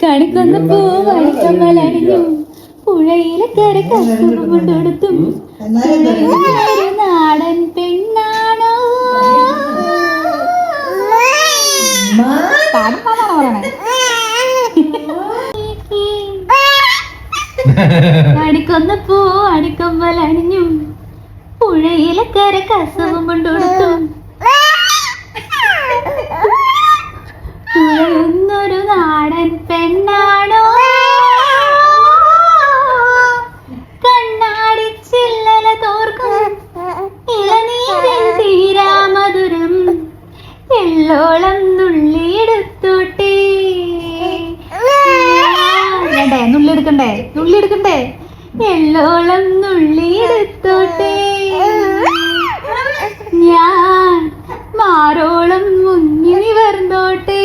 കണിക്കൊന്ന പൂവണിക്കമ്മലണിഞ്ഞു പുഴയിലെ കര കസുറും കൊണ്ടെടുത്തും നാടൻ പെണ്ണാണോ കണിക്കൊന്ന പൂ അണിക്കമ്മലണിഞ്ഞു പുഴയിലെ കര കസവും കൊണ്ടെടുത്തും തുഴയുന്നൊരു നാടൻ പെണ്ണാണോ കണ്ണാടി ചില്ലല തോർക്കും ഇളനീരൻ തീരാമധുരം എള്ളോളം നുള്ളിയെടുത്തോട്ടെ നുള്ളിയെടുക്കണ്ടേ എള്ളോളം നുള്ളിയെടുത്തോട്ടെ ഞാൻ മാറോളം മുങ്ങി നിവർന്നോട്ടെ